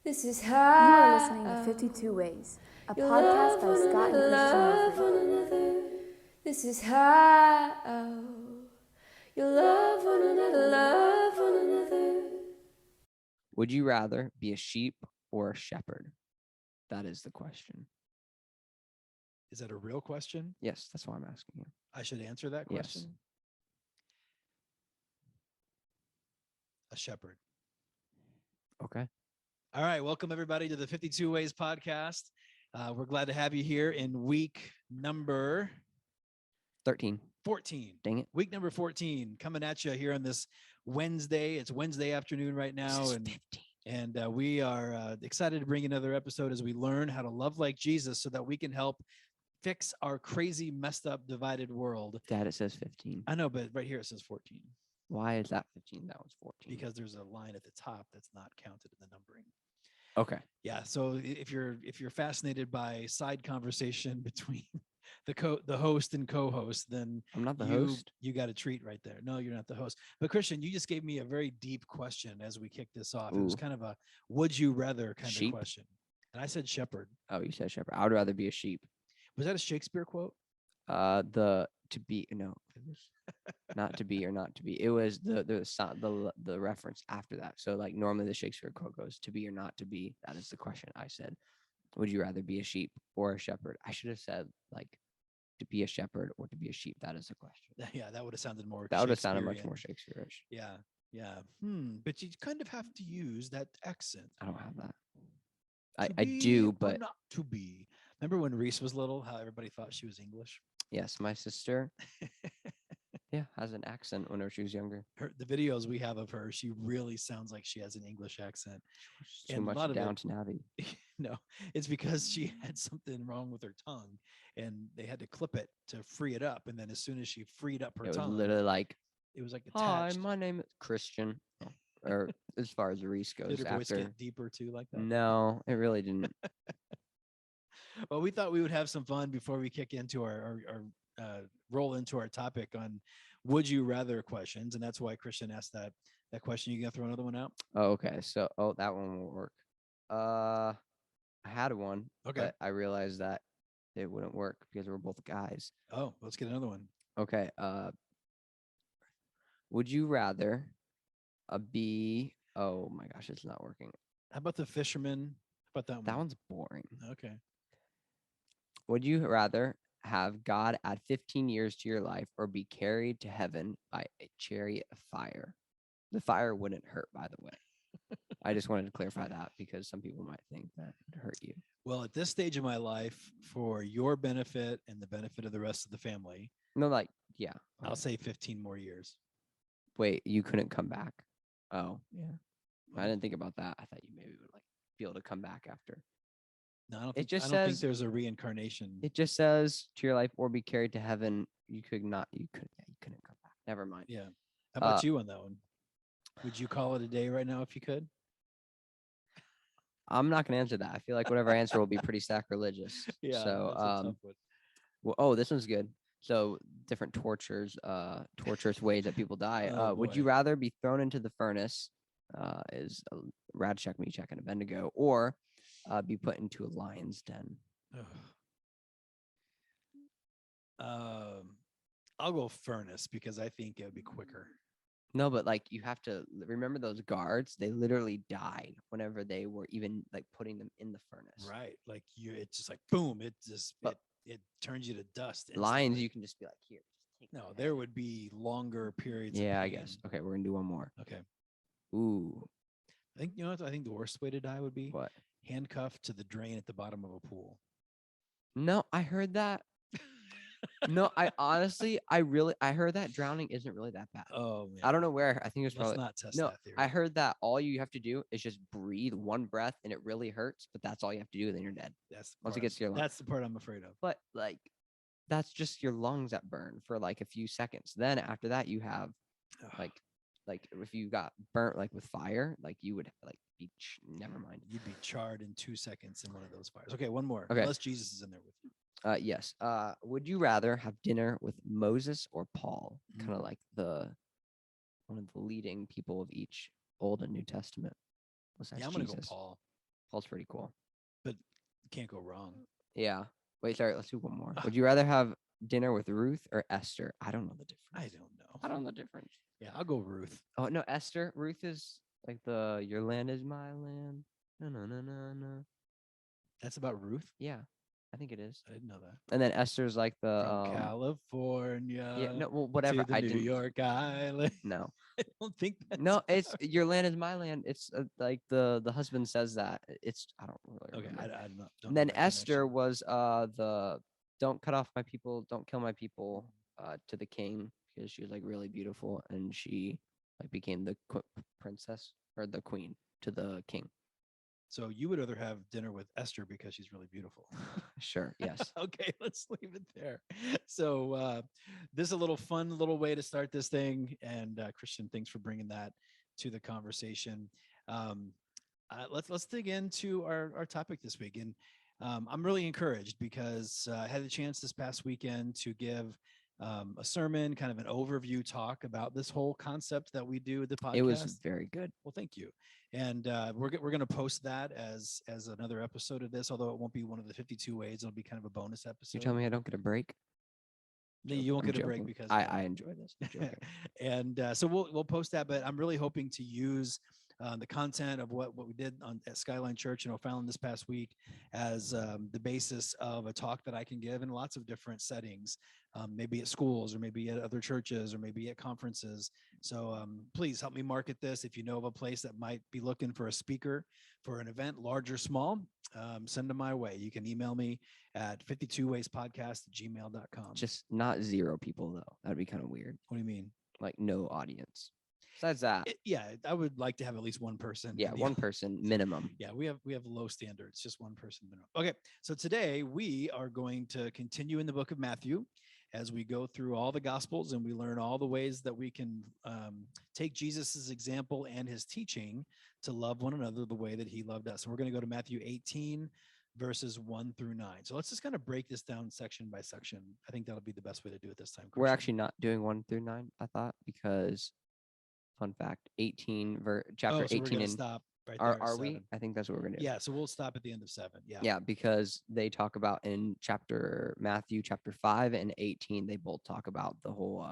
This is You are listening to how 52 Ways, a you podcast love by one Scott and another, love Christian one Milford. another. This is how you love one another, love one another. Would you rather be a sheep or a shepherd? That is the question. Is that a real question? Yes, that's why I'm asking you. I should answer that Yes. question. A shepherd. Okay. All right. Welcome, everybody, to the 52 Ways podcast. We're glad to have you here in week number 13. 14. Dang it. Week number 14 coming at you here on this Wednesday. It's Wednesday afternoon right now. This is And 15. And we are excited to bring another episode as we learn how to love like Jesus so that we can help fix our crazy, messed up, divided world. Dad, it says 15. I know, but right here it says 14 Why is that 15? That was 14. because there's a line at the top that's not counted in the numbering. Okay. Yeah. So if you're fascinated by side conversation between the host and co-host, then I'm not the host. You got a treat right there. No, you're not the host. But Christian, you just gave me a very deep question as we kicked this off. It was Ooh. kind of a would you rather kind Sheep? of question. And I said shepherd. Oh, you said shepherd. I would rather be a sheep. Was that a Shakespeare quote? The to be no, it was not to be or not to be. It was the reference after that. So like normally the Shakespeare quote goes to be or not to be. That is the question. I said, would you rather be a sheep or a shepherd? I should have said like to be a shepherd or to be a sheep. That is the question. Yeah, that would have sounded more. That would have sounded much Shakespearean. more Shakespeare-ish. Yeah, yeah. But you kind of have to use that accent. I don't have that. To I be do, or but not to be. Remember when Reese was little? How everybody thought she was English. yes, my sister, has an accent whenever she was younger. The videos we have of her, she really sounds like she has an English accent. Too And a much lot of it- Downton Abbey. No, it's because she had something wrong with her tongue, and they had to clip it to free it up. And then as soon as she freed up her It was tongue, literally like, it was like "Hi, attached. my name is Christian." Oh, or as far as Reese goes, Did her voice after. get deeper too, like that? No, it really didn't. Well, we thought we would have some fun before we kick into our roll into our topic on would you rather questions, and that's why Christian asked that question. You gonna throw another one out? Oh, okay. So, that one won't work. I had one, Okay. but I realized that it wouldn't work because we're both guys. Oh, let's get another one. Okay. Would you rather be? Oh my gosh, it's not working. How about the fisherman? How about that one? That one's boring. Okay. Would you rather have God add 15 years to your life or be carried to heaven by a chariot of fire? The fire wouldn't hurt, by the way. I just wanted to clarify that because some people might think that it hurt you. Well, at this stage of my life, for your benefit and the benefit of the rest of the family, No, like, yeah. I'll say 15 more years. Wait, you couldn't come back? Oh, yeah. I didn't think about that. I thought you maybe would like be able to come back after. No, I don't It think, just I don't think says- there's a reincarnation. It just says to your life or be carried to heaven. You couldn't come back. Never mind. Yeah. How about you on that one? Would you call it a day right now if you could? I'm not gonna answer that. I feel like whatever I answer will be pretty sacrilegious. So that's a tough one. well, oh, this one's good. So different tortures, torturous ways that people die. Oh, Would you boy. rather be thrown into the furnace, is a Radchek, Mechek, and a Bendigo, or be put into a lion's den? I'll go furnace because I think it would be quicker. No, but like you have to remember those guards. They literally died whenever they were even like putting them in the furnace. Right. Like it's just like boom. It just But- it turns you to dust. Lions, instantly. you can just be like, here. Just take No, my there head." would be longer periods. Yeah, of I pain. guess. Okay, we're gonna do one more. Okay. Ooh, I think what I think the worst way to die would be what? handcuffed to the drain at the bottom of a pool. No, I heard that. No, I honestly, I heard that drowning isn't really that bad. Oh man. I don't know where. I think it was Let's probably not test no. that theory. I heard that all you have to do is just breathe one breath, and it really hurts, but that's all you have to do. Then you're dead. That's the once it part gets to your lungs. That's the part I'm afraid of. But like, that's just your lungs that burn for like a few seconds. Then after that, you have like if you got burnt like with fire, like you would like be. Never mind. You'd be charred in 2 seconds in one of those fires. Okay, one more. Okay. Unless Jesus is in there with you. Yes. Would you rather have dinner with Moses or Paul? Kind of Mm. like one of the leading people of each Old and New Testament. Besides Yeah, I'm gonna go Jesus. Paul. Paul's pretty cool. but you can't go wrong. Yeah. Wait, sorry. Let's do one more. Ah. Would you rather have dinner with Ruth or Esther? I don't know the difference. I don't know. I don't know the difference. Yeah, I'll go Ruth. Oh no, Esther. Ruth is like the your land is my land. No, no, no, no, no. That's about Ruth. Yeah, I think it is. I didn't know that. And then Esther's like the From California. yeah, no, well, whatever. To the I New didn't. York Island. No, I don't think that's no, it's about- your land is my land. It's like the husband says that. It's I don't really okay. remember. I don't know. And then Esther was the don't cut off my people, don't kill my people to the king because she was like really beautiful and she like became the princess or the queen to the king. So you would rather have dinner with Esther because she's really beautiful. Sure. Yes. Okay, let's leave it there. So this is a little fun little way to start this thing. And Christian, thanks for bringing that to the conversation. Let's dig into our topic this week. And I'm really encouraged because I had the chance this past weekend to give a sermon, kind of an overview talk about this whole concept that we do with the podcast. It was very good. Well, thank you. And we're going to post that as another episode of this, although it won't be one of the 52 ways. It'll be kind of a bonus episode. You tell me I don't get a break? No, you won't I'm get a break joking. because I enjoy this. I'm joking. and so we'll post that. But I'm really hoping to use the content of what we did at Skyline Church in O'Fallon this past week as the basis of a talk that I can give in lots of different settings, maybe at schools or maybe at other churches or maybe at conferences. So please help me market this. If you know of a place that might be looking for a speaker for an event, large or small, send them my way. You can email me at 52wayspodcast@gmail.com. Just not 0 people though. That'd be kind of weird. What do you mean? Like no audience. Besides that, Yeah, I would like to have at least one person. yeah, in the one person minimum. Yeah, we have low standards, just one person minimum. Okay, so today we are going to continue in the book of Matthew as we go through all the gospels and we learn all the ways that we can take Jesus's example and his teaching to love one another the way that he loved us. So we're going to go to Matthew 18 verses 1 through 9. So let's just kind of break this down section by section. I think that'll be the best way to do it this time. We're Christian. actually not doing 1 through 9, I thought, because fun fact, 18 chapter so we're 18 gonna in stop right there. are we? 7. I think that's what we're gonna do. Yeah, so we'll stop at the end of 7. Yeah. Yeah, because they talk about in Matthew chapter 5 and 18, they both talk about the whole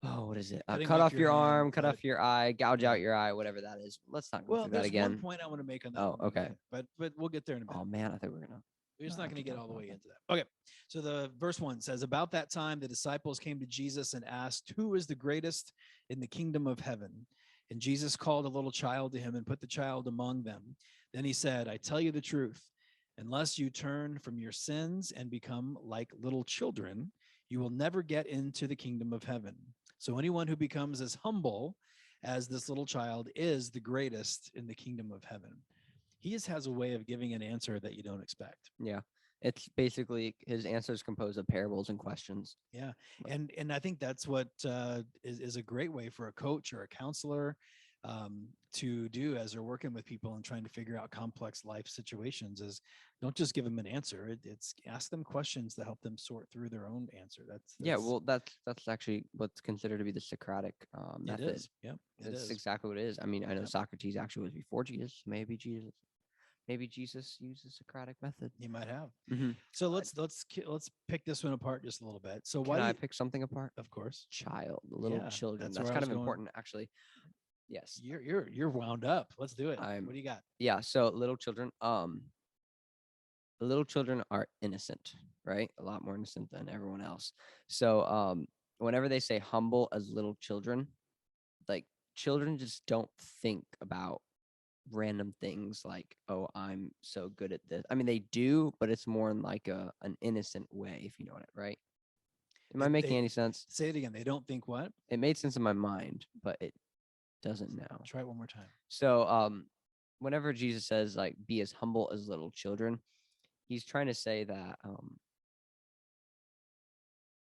what is it? Cutting Cut off off your your hand, arm, cut cut off your eye, gouge Yeah. out your eye, whatever that is. Let's not go Well, through that there's again. one point I want to make on that. Oh, when we okay. get- But we'll get there in a minute. Oh man, I thought we were gonna. We're just No, not I going to can get talk all the about way that. into that. Okay. So the verse 1 says, about that time, the disciples came to Jesus and asked, who is the greatest in the kingdom of heaven? And Jesus called a little child to him and put the child among them. Then he said, I tell you the truth, unless you turn from your sins and become like little children, you will never get into the kingdom of heaven. So anyone who becomes as humble as this little child is the greatest in the kingdom of heaven. He just has a way of giving an answer that you don't expect. Yeah, it's basically his answers composed of parables and questions. Yeah. And I think that's what is a great way for a coach or a counselor to do as they're working with people and trying to figure out complex life situations is don't just give them an answer. It's ask them questions to help them sort through their own answer. Yeah, well, that's actually what's considered to be the Socratic method. It is. Yep. It That's is. exactly what it is. I mean, I know Yep. Socrates actually was before Jesus. Maybe Jesus used the Socratic method. You might have. Mm-hmm. So let's pick this one apart just a little bit. So why Can do I you, pick something apart? of course, Child, the little Yeah, children. that's That's where I kind was of going. important, actually. Yes. you're wound up. Let's do it. I'm- What do you got? Yeah. So little children. The little children are innocent, right? A lot more innocent than everyone else. So whenever they say humble as little children, like children just don't think about random things like, oh, I'm so good at this. I mean, they do, but it's more in like an innocent way, if you know it, right? Am I making any sense? Say it again. They don't think what? It made sense in my mind, but it doesn't now. Try it one more time. So whenever Jesus says like be as humble as little children, he's trying to say that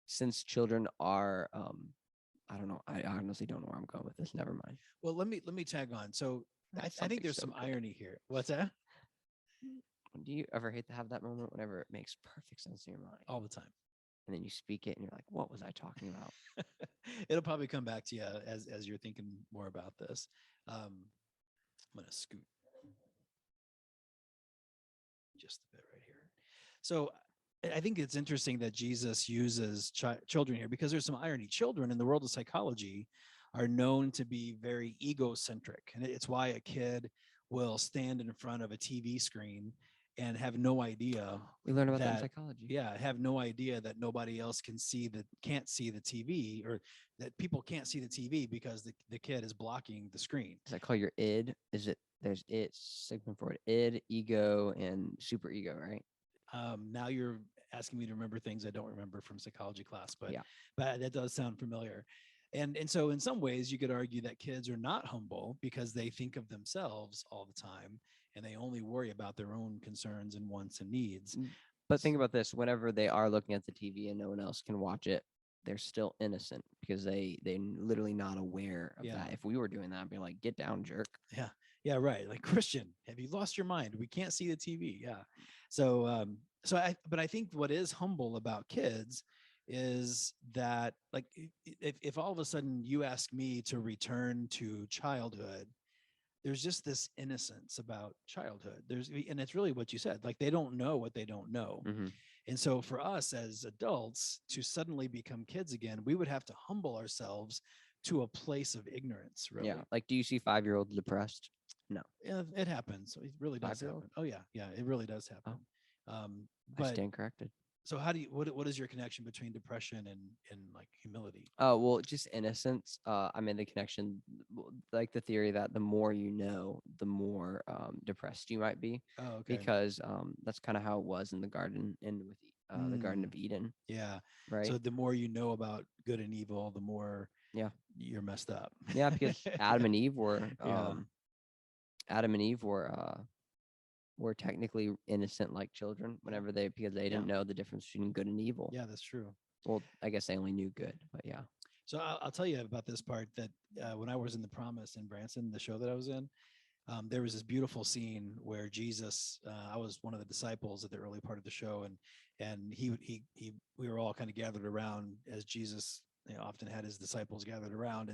since children are I don't know, I honestly don't know where I'm going with this. Never mind. Well, let me tag on. So I That's think something there's so some good. irony here. What's that? Do you ever hate to have that moment whenever it makes perfect sense in your mind All the time. and then you speak it and you're like, what was I talking about? It'll probably come back to you as you're thinking more about this. I'm gonna scoot just a bit right here. So I think it's interesting that Jesus uses children here because there's some irony. Children in the world of psychology are known to be very egocentric. And it's why a kid will stand in front of a TV screen and have no idea We learn about that in that, psychology. yeah, have no idea that nobody else can't see the TV, or that people can't see the TV because the kid is blocking the screen. Does that call your id? Is it there's it Sigmund Freud, id, ego, and super ego, right? Now you're asking me to remember things I don't remember from psychology class, but Yeah. but that does sound familiar. And so in some ways you could argue that kids are not humble because they think of themselves all the time and they only worry about their own concerns and wants and needs. But think about this: whenever they are looking at the TV and no one else can watch it, they're still innocent because they're literally not aware of Yeah. that. If we were doing that, I'd be like, "Get down, jerk." Yeah, right. Like, Christian, have you lost your mind? We can't see the TV. Yeah. So I think what is humble about kids is that, like, if all of a sudden you ask me to return to childhood, there's just this innocence about childhood. And it's really what you said, like, they don't know what they don't know. Mm-hmm. And so for us as adults to suddenly become kids again, we would have to humble ourselves to a place of ignorance, really. Yeah. Like, do you see 5-year-olds depressed? No. Yeah, it happens. It really does 5-year-old? happen. Oh yeah, it really does happen. I But stand corrected. so what is your connection between depression and like humility? Oh, well, just innocence. I mean, the connection, like the theory that the more you know, the more depressed you might be, Oh, okay. because that's kind of how it was in the garden with the Garden of Eden, Yeah. right? So the more you know about good and evil, the more Yeah. you're messed up. Yeah, because Adam and Eve were Yeah. Adam and Eve were technically innocent like children because they didn't know the difference between good and evil. Yeah, that's true. Well, I guess they only knew good, but yeah. So I'll tell you about this part that when I was in The Promise in Branson, the show that I was in, there was this beautiful scene where Jesus, I was one of the disciples at the early part of the show, and we were all kind of gathered around as Jesus, often had his disciples gathered around,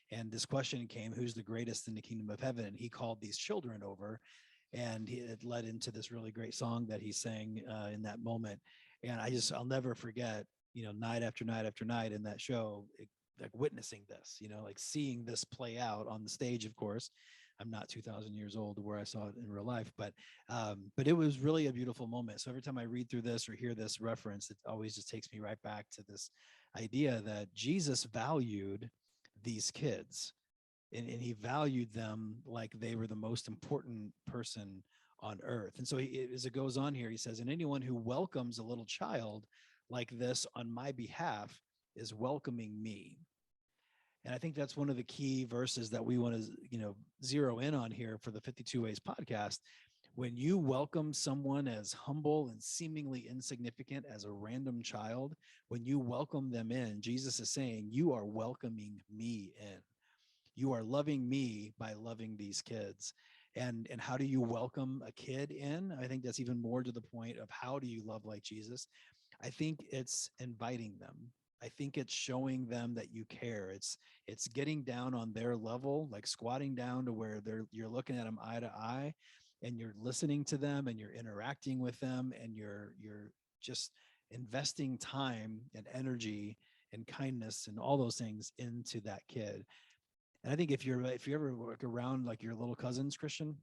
and this question came, who's the greatest in the kingdom of heaven? And he called these children over, and it led into this really great song that he sang in that moment. And I'll never forget, night after night after night in that show, like witnessing this, like seeing this play out on the stage. Of course, I'm not 2,000 years old where I saw it in real life, but it was really a beautiful moment. So every time I read through this or hear this reference, it always just takes me right back to this idea that Jesus valued these kids, and he valued them like they were the most important person on earth. And so as it goes on here, he says, and anyone who welcomes a little child like this on my behalf is welcoming me. And I think that's one of the key verses that we want to, zero in on here for the 52 Ways podcast. When you welcome someone as humble and seemingly insignificant as a random child, when you welcome them in, Jesus is saying, you are welcoming me in. You are loving me by loving these kids. And how do you welcome a kid in? I think that's even more to the point of how do you love like Jesus? I think it's inviting them. I think it's showing them that you care. It's getting down on their level, like squatting down to where you're looking at them eye to eye, and you're listening to them, and you're interacting with them, and you're just investing time and energy and kindness and all those things into that kid. And I think if you ever look around like your little cousins, Christian,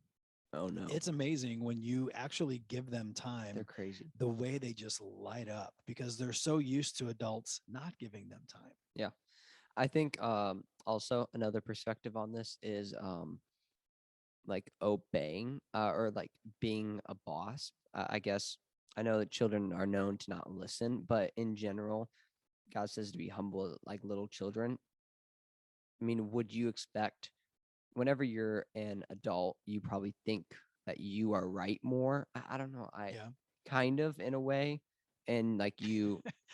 Oh no, it's amazing when you actually give them time. they're crazy. The way they just light up because they're so used to adults not giving them time. Yeah. I think also another perspective on this is like obeying or like being a boss. I guess I know that children are known to not listen, but in general, God says to be humble like little children. I mean, would you expect whenever you're an adult, you probably think that you are right more? I don't know. Yeah. Kind of in a way. And like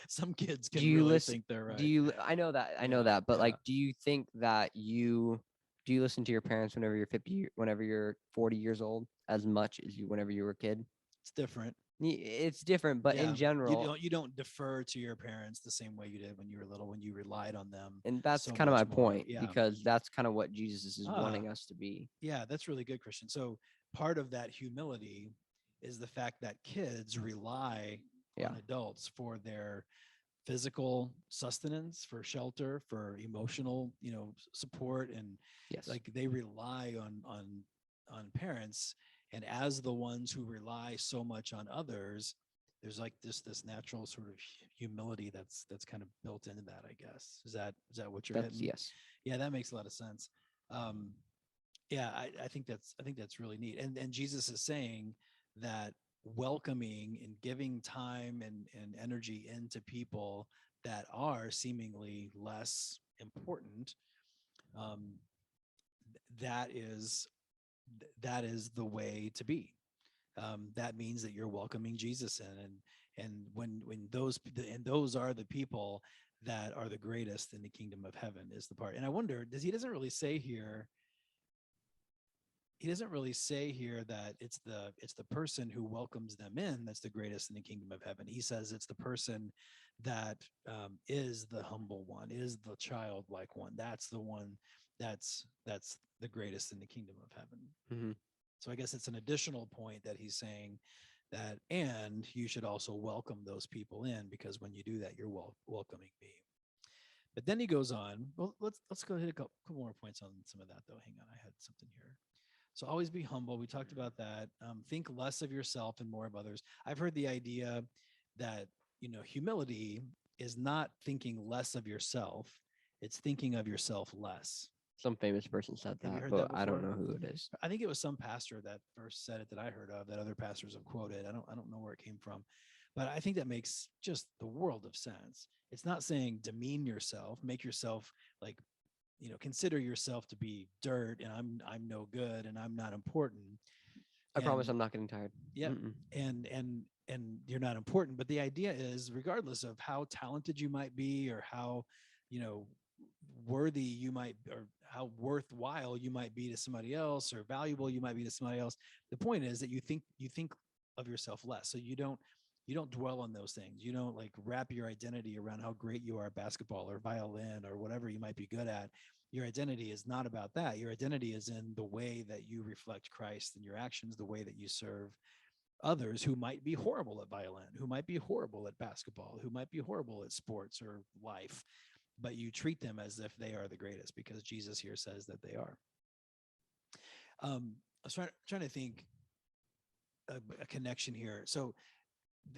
Some kids can do you really listen? think they're right. I know Yeah, that, but yeah. like, do you think that do you listen to your parents whenever you're 50, whenever you're 40 years old, as much as whenever you were a kid? It's different. It's different, but Yeah, in general, you don't defer to your parents the same way you did when you were little, when you relied on them. and that's so kind of my much more. point, Yeah. because that's kind of what Jesus is Ah. wanting us to be. Yeah, that's really good, Christian. So part of that humility is the fact that kids rely Yeah. on adults for their physical sustenance, for shelter, for emotional, support, and Yes. like they rely on parents. And as the ones who rely so much on others, there's like this natural sort of humility that's kind of built into that, I guess. Is that what you're That's hitting? yes. Yeah, that makes a lot of sense. um yeah, I think that's really neat. And Jesus is saying that welcoming and giving time and energy into people that are seemingly less important, um that is that is the way to be. That means that you're welcoming Jesus in, and when those are the people that are the greatest in the kingdom of heaven, is the part. And I wonder, he doesn't really say here that it's the person who welcomes them in that's the greatest in the kingdom of heaven. He says it's the person that is the humble one, is the childlike one. That's the one that's the greatest in the kingdom of heaven. Hmm. So I guess it's an additional point that he's saying that, and you should also welcome those people in, because when you do that, you're welcoming me. But then he goes on. Well, let's go hit a couple more points on some of that, though. Hang on, I had something here. So always be humble. We talked about that. Think less of yourself and more of others. I've heard the idea that humility is not thinking less of yourself; it's thinking of yourself less. Some famous person said Have you that, heard but that I don't before? know who it is. I think it was some pastor that first said it that I heard of, that other pastors have quoted. I don't know where it came from, but I think that makes just the world of sense. It's not saying demean yourself, make yourself like, consider yourself to be dirt, and I'm no good and I'm not important. I promise And I'm not getting tired. yeah, Mm-mm. and you're not important. But the idea is, regardless of how talented you might be, or how, you know, worthy you might, or how worthwhile you might be to somebody else, or valuable you might be to somebody else, the point is that you think of yourself less. So you don't dwell on those things. You don't like wrap your identity around how great you are at basketball or violin or whatever you might be good at. Your identity is not about that. Your identity is in the way that you reflect Christ in your actions, the way that you serve others who might be horrible at violin, who might be horrible at basketball, who might be horrible at sports or life, but you treat them as if they are the greatest, because Jesus here says that they are. I was trying to think a connection here. So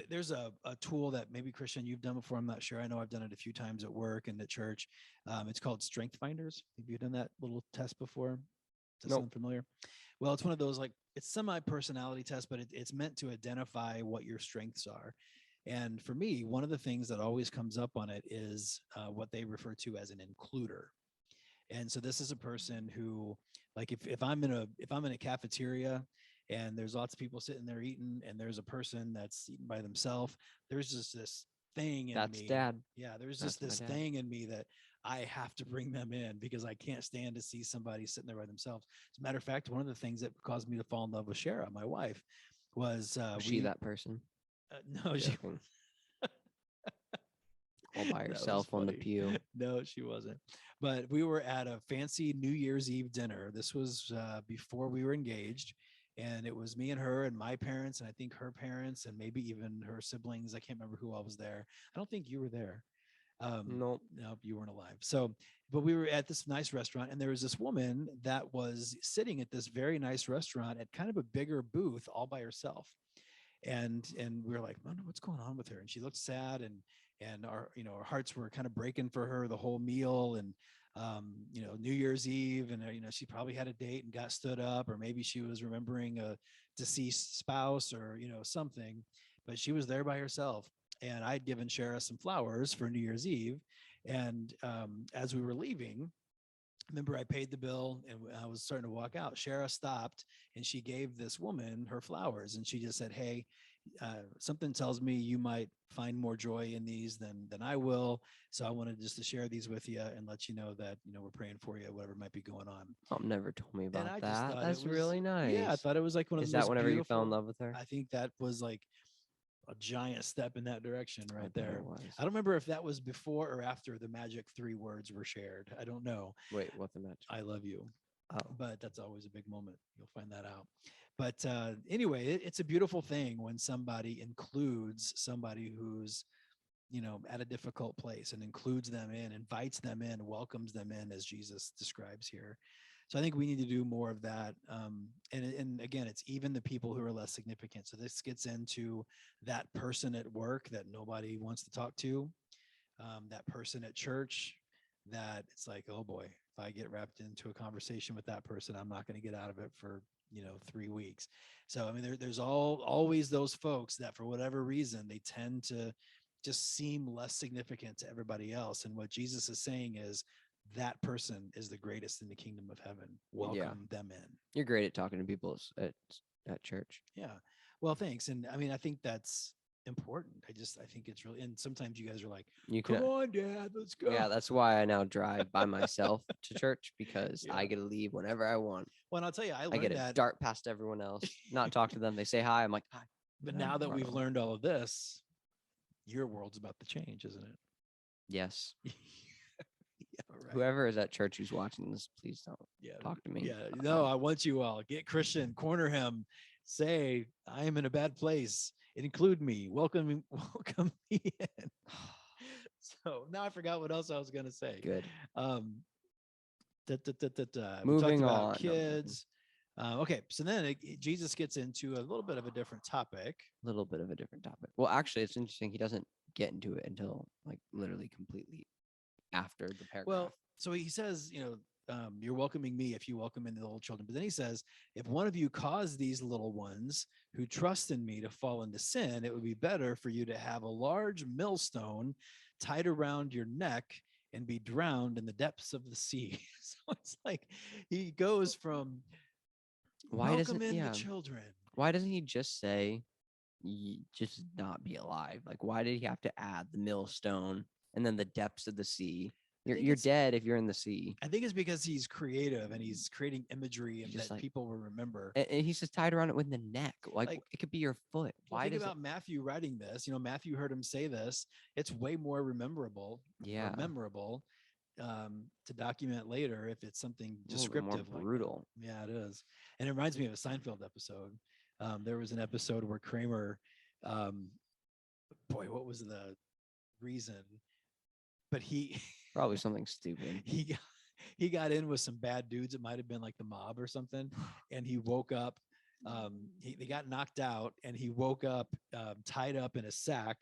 there's a tool that maybe, Christian, you've done before. I'm not sure. I know I've done it a few times at work and at church. It's called Strength Finders. Have you done that little test before? Does that Nope. sound familiar? Well, it's one of those, like, it's semi-personality test, but it's meant to identify what your strengths are. And for me, one of the things that always comes up on it is what they refer to as an includer. And so this is a person who, like, if I'm in a cafeteria and there's lots of people sitting there eating, and there's a person that's eating by themselves, there's just this thing in That's me. Dad. Yeah, there's That's just this my dad. thing in me that I have to bring them in, because I can't stand to see somebody sitting there by themselves. As a matter of fact, one of the things that caused me to fall in love with Shara, my wife, was Was she that person? no, she Joking. All by that was herself on the funny. pew. No, she wasn't. But we were at a fancy New Year's Eve dinner. This was before we were engaged. And it was me and her and my parents, and I think her parents, and maybe even her siblings. I can't remember who all was there. I don't think you were there. Nope. No, you weren't alive. So, but we were at this nice restaurant, and there was this woman that was sitting at this very nice restaurant at kind of a bigger booth all by herself. And we were like, "Oh, no, what's going on with her?" And she looked sad, and our hearts were kind of breaking for her the whole meal. And New Year's Eve, and she probably had a date and got stood up, or maybe she was remembering a deceased spouse, or something, but she was there by herself. And I'd given Shara some flowers for New Year's Eve. And as we were leaving, remember, I paid the bill and I was starting to walk out. Shara stopped and she gave this woman her flowers, and she just said, "Hey, something tells me you might find more joy in these than I will. So I wanted just to share these with you and let you know that, we're praying for you, whatever might be going on." Mom never told me And about I just that. thought That's it was, really nice. yeah, I thought it was like one of Is the most that whenever you fell in beautiful- love with her? I think that was like a giant step in that direction I right bet it there. was. I don't remember if that was before or after the magic 3 words were shared. I don't know. Wait, what's the match? I love you. Oh, But that's always a big moment. You'll find that out. But anyway, it's a beautiful thing when somebody includes somebody who's, at a difficult place, and includes them in, invites them in, welcomes them in, as Jesus describes here. So I think we need to do more of that. And again, it's even the people who are less significant. So this gets into that person at work that nobody wants to talk to, that person at church that it's like, oh boy, if I get wrapped into a conversation with that person, I'm not going to get out of it for 3 weeks. So I mean, there's always those folks that for whatever reason they tend to just seem less significant to everybody else. And what Jesus is saying is that person is the greatest in the kingdom of heaven. Welcome them in. You're great at talking to people at church. Yeah. Well, thanks. And I mean, I think that's important. I think it's really, and sometimes you guys are like, You come can, on, Dad, let's go. yeah, that's why I now drive by myself to church, because Yeah. I get to leave whenever I want. Well, and I'll tell you, I I learned get to that. dart past everyone else, not talk to them. They say hi. I'm like, hi. But and now I'm that we've wrong. learned all of this, your world's about to change, isn't it? Yes. Yeah, right. Whoever is at church who's watching this, please don't Yeah. talk to me. Yeah. No, I want you all. Get Christian, corner him, say, I am in a bad place. Include me. Welcome me in. So now I forgot what else I was gonna say. Good. We talked Moving about on. kids. Okay, so then Jesus gets into a little bit of a different topic. A little bit of a different topic. Well, actually, it's interesting. He doesn't get into it until like literally completely after the paragraph. Well, so he says, you're welcoming me if you welcome in the little children. But then he says, if one of you caused these little ones who trust in me to fall into sin, it would be better for you to have a large millstone tied around your neck and be drowned in the depths of the sea. So it's like he goes from welcome in the children. Why doesn't he just say, just not be alive? Like, why did he have to add the millstone and then the depths of the sea? You're dead if you're in the sea. I think it's because he's creative and he's creating imagery and that people will remember. And he's just tied around it with the neck. Like it could be your foot. Why think about Matthew writing this? Matthew heard him say this. It's way more memorable to document later if it's something descriptive, more brutal. Yeah, it is. And it reminds me of a Seinfeld episode. There was an episode where Kramer, what was the reason? But he probably something stupid. He got in with some bad dudes. It might have been like the mob or something. And he woke up. They got knocked out, and he woke up tied up in a sack,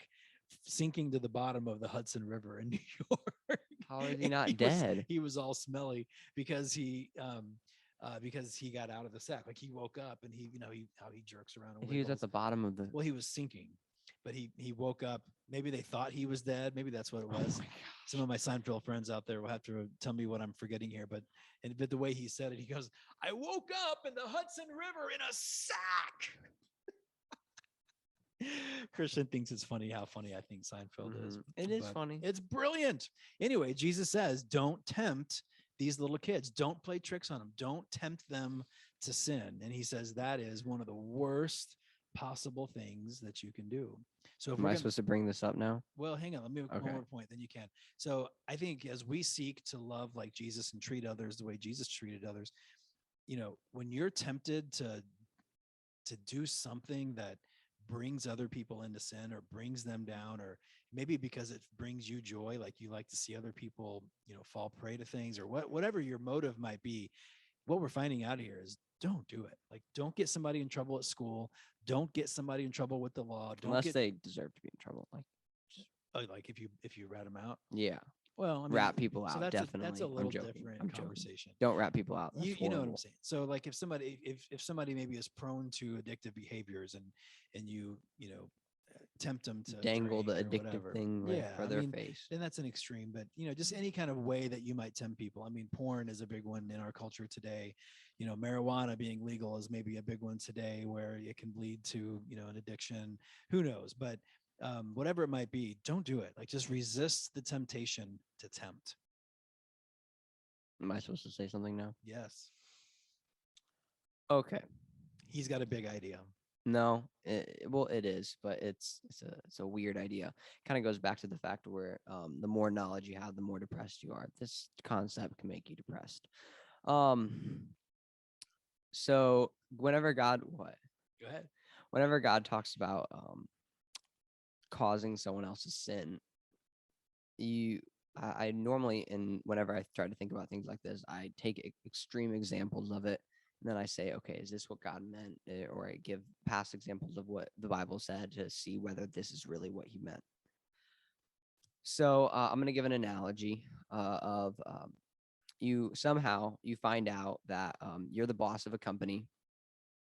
sinking to the bottom of the Hudson River in New York. How is he not dead? He was all smelly because he got out of the sack. Like he woke up and how he jerks around. And he was at the bottom of the. Well, he was sinking. But he woke up. Maybe they thought he was dead. Maybe that's what it was. Some of my Seinfeld friends out there will have to tell me what I'm forgetting here. But the way he said it, he goes, "I woke up in the Hudson River in a sack." Christian thinks it's funny how funny I think Seinfeld is. It is funny. It's brilliant. Anyway, Jesus says, "Don't tempt these little kids. Don't play tricks on them. Don't tempt them to sin." And he says that is one of the worst possible things that you can do. So am I supposed to bring this up now? Well, hang on, let me make one more point, then you can. So I think as we seek to love like Jesus and treat others the way Jesus treated others, when you're tempted to do something that brings other people into sin or brings them down, or maybe because it brings you joy, like you like to see other people fall prey to things, or whatever your motive might be, what we're finding out here is don't do it. Like, don't get somebody in trouble at school. Don't get somebody in trouble with the law. Unless they deserve to be in trouble. Like if you rat them out. Yeah. Well, I mean, rat people out. That's definitely. That's a little different conversation. Don't rat people out. You know what I'm saying? So like if somebody maybe is prone to addictive behaviors and you tempt them to dangle the addictive thing for their face, then that's an extreme. But just any kind of way that you might tempt people. I mean, porn is a big one in our culture today. Marijuana being legal is maybe a big one today, where it can lead to an addiction. Who knows? But whatever it might be, don't do it. Like, just resist the temptation to tempt. Am I supposed to say something now? Yes. Okay. He's got a big idea. No, it is, but it's a weird idea. Kind of goes back to the fact where the more knowledge you have, the more depressed you are. This concept can make you depressed. So whenever God what? Go ahead. Whenever God talks about causing someone else's sin, you I normally, and whenever I try to think about things like this, I take extreme examples of it, and then I say, okay, is this what God meant? Or I give past examples of what the Bible said to see whether this is really what He meant. So I'm going to give an analogy of you somehow you find out that you're the boss of a company.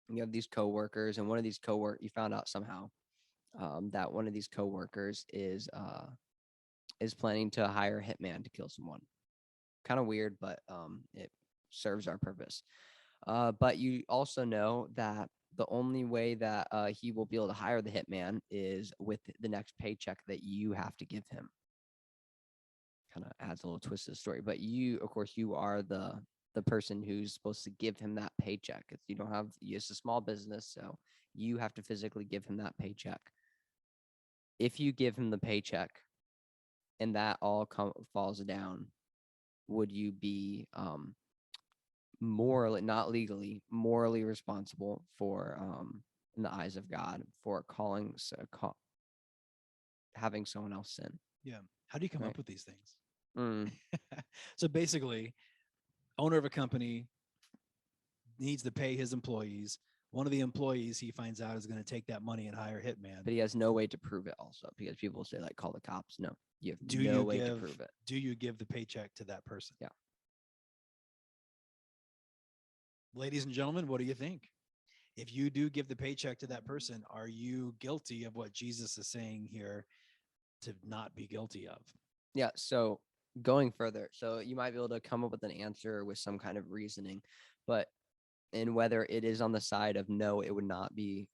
You have these coworkers, and one of these you found out somehow that one of these coworkers is planning to hire a hitman to kill someone. Kind of weird, but it serves our purpose. But you also know that the only way that he will be able to hire the hitman is with the next paycheck that you have to give him. Kind of adds a little twist to the story. But you, of course, you are the person who's supposed to give him that paycheck. You don't have, it's a small business, so you have to physically give him that paycheck. If you give him the paycheck and that all falls down, would you be morally, not legally, morally responsible for in the eyes of God for having someone else sin? Yeah. How do you come Right. up with these things? Mm. So basically, owner of a company needs to pay his employees. One of the employees he finds out is going to take that money and hire a hitman. But he has no way to prove it also, because people say like call the cops. No, you have Do no you way to give prove it. do you give the paycheck to that person? Yeah. Ladies and gentlemen, what do you think? If you do give the paycheck to that person, are you guilty of what Jesus is saying here to not be guilty of? Yeah. So going further, so you might be able to come up with an answer with some kind of reasoning, but and whether it is on the side of no, it would not be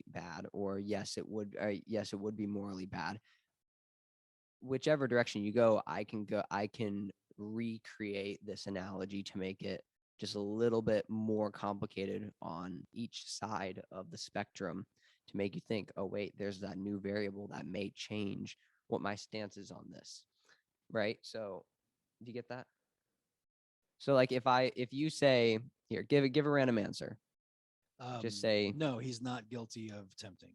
bad, or yes, it would be morally bad. Whichever direction you go, I can recreate this analogy to make it just a little bit more complicated on each side of the spectrum to make you think, oh wait, there's that new variable that may change what my stance is on this. Right? So do you get that? So like if you say here, give a random answer. Just say, No, he's not guilty of tempting.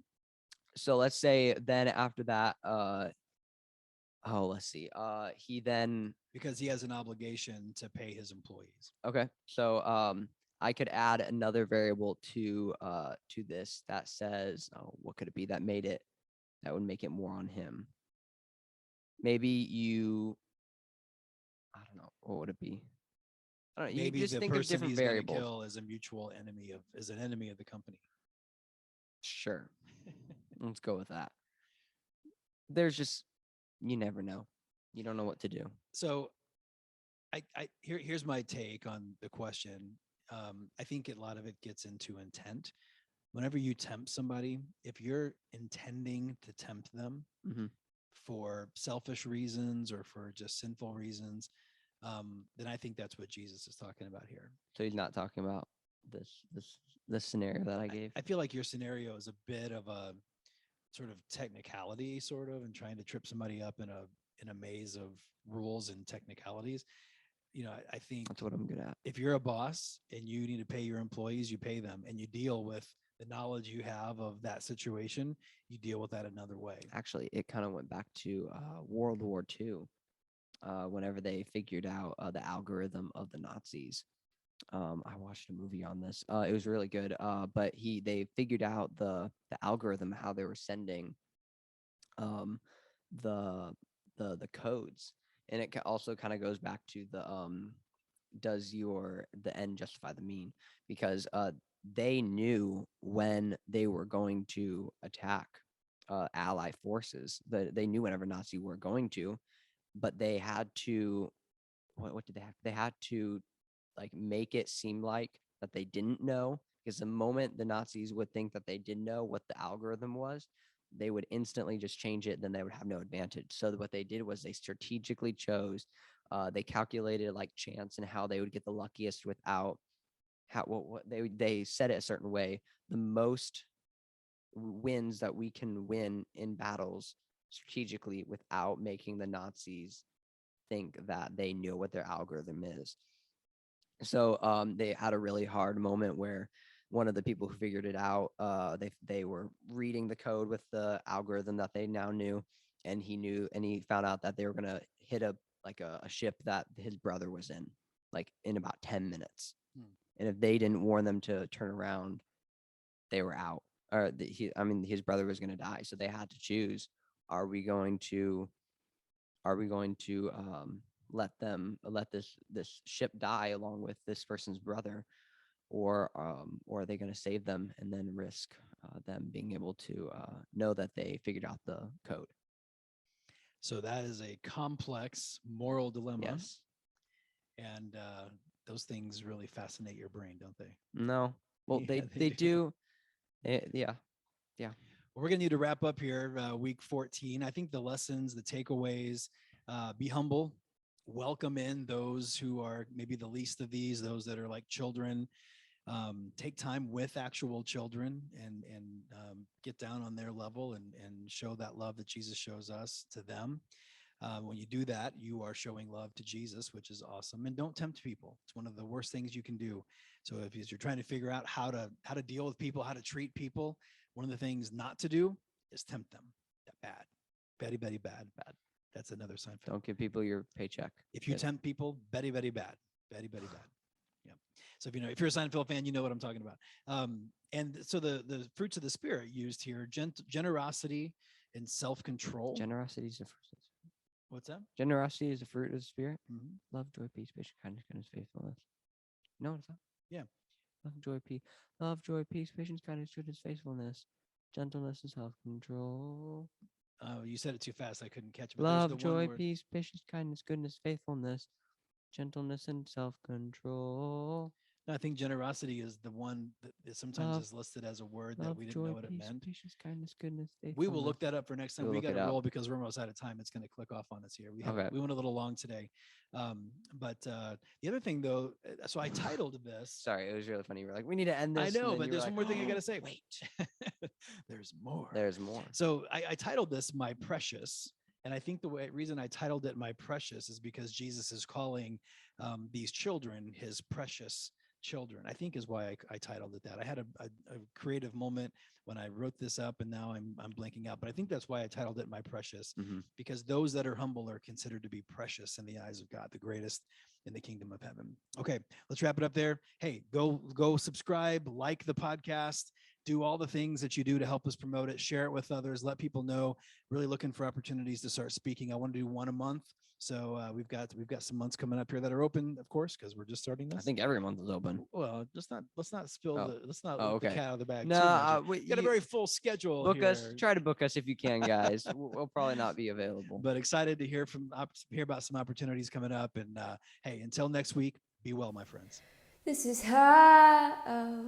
so let's say then after that, let's see. He then Because he has an obligation to pay his employees. Okay. So I could add another variable to this that says, oh, what could it be that would make it more on him? Maybe I don't know, what would it be? I don't know. You Maybe just the think of person different he's going to variables. kill is an enemy of the company. Sure. Let's go with that. There's just, you never know. You don't know what to do. So here's my take on the question. I think a lot of it gets into intent. Whenever you tempt somebody, if you're intending to tempt them Mhm. for selfish reasons or for just sinful reasons, then I think that's what Jesus is talking about here. So he's not talking about this scenario that I gave. I feel like your scenario is a bit of a sort of technicality, sort of, and trying to trip somebody up in a maze of rules and technicalities. I think That's what I'm good at. if you're a boss and you need to pay your employees, you pay them, and you deal with the knowledge you have of that situation, you deal with that another way. Actually, it kind of went back to World War II, whenever they figured out the algorithm of the Nazis. I watched a movie on this. It was really good. But they figured out the algorithm, how they were sending um, the the codes, and it also kind of goes back to does the end justify the mean? Because they knew when they were going to attack ally forces. They knew whenever Nazi were going to, but they had to, what did they have? They had to like make it seem like that they didn't know, because the moment the Nazis would think that they did know what the algorithm was, they would instantly just change it. Then they would have no advantage. So what they did was they strategically chose. They calculated like chance and how they would get the luckiest without what they said it a certain way. The most wins that we can win in battles strategically without making the Nazis think that they knew what their algorithm is. So they had a really hard moment where one of the people who figured it out, they were reading the code with the algorithm that they now knew, and he found out that they were gonna hit a ship that his brother was in, like in about 10 minutes. Hmm. And if they didn't warn them to turn around, they were out. Or his brother was gonna die, so they had to choose: are we going to let this ship die along with this person's brother, or are they going to save them and then risk them being able to know that they figured out the code? So that is a complex moral dilemma. Yes. And those things really fascinate your brain, don't they? No. Well, Yeah, they do. Yeah. Well, we're going to need to wrap up here, week 14. I think the lessons, the takeaways, be humble, welcome in those who are maybe the least of these, those that are like children. Take time with actual children and get down on their level and show that love that Jesus shows us to them. When you do that, you are showing love to Jesus, which is awesome. And don't tempt people. It's one of the worst things you can do. So if you're trying to figure out how to deal with people, how to treat people, one of the things not to do is tempt them. That bad. Betty, Betty, bad. That's another Seinfeld. Don't give people your paycheck. If you tempt people, Betty, Betty, bad. Betty, Betty, bad. Yeah. So if you're a Seinfeld fan, you know what I'm talking about. And so the fruits of the Spirit used here: generosity and self-control. Generosity is the first. What's that? Generosity is a fruit of the Spirit. Mm-hmm. Love, joy, peace, patience, kindness, goodness, faithfulness. No, it's not. Yeah. Love, joy, peace, patience, kindness, goodness, faithfulness, gentleness, and self-control. You said it too fast. I couldn't catch it. But Love, there's the joy, one word. peace, patience, kindness, goodness, faithfulness, gentleness, and self-control. No, I think generosity is the one that sometimes is listed as a word that we didn't know what it meant. Patience, kindness, goodness, faithfulness. We will look that up for next time. We'll We look got it to roll up. because we're almost out of time. It's going to click off on us here. Okay. We went a little long today. But the other thing though, so I titled this. Sorry, it was really funny. You were like, we need to end this. I and know, then but you there's were one like, more thing I got to say. Wait. There's more. There's more. So I titled this My Precious. And I think the reason I titled it My Precious is because Jesus is calling these children his precious children, I think is why I titled it that. I had a creative moment when I wrote this up, and now I'm blanking out. But I think that's why I titled it My Precious, because those that are humble are considered to be precious in the eyes of God, the greatest in the kingdom of heaven. Okay, let's wrap it up there. Hey, go subscribe, like the podcast, do all the things that you do to help us promote it, share it with others, let people know. Really looking for opportunities to start speaking. I want to do one a month. So we've got some months coming up here that are open, of course, because we're just starting this. I think every month is open. Well, let's not spill let's not let the cat out of the bag. No, we got a very full schedule. Book here. us. Try to book us if you can, guys. We'll probably not be available. But excited to hear about some opportunities coming up. And hey, until next week, be well, my friends. This is how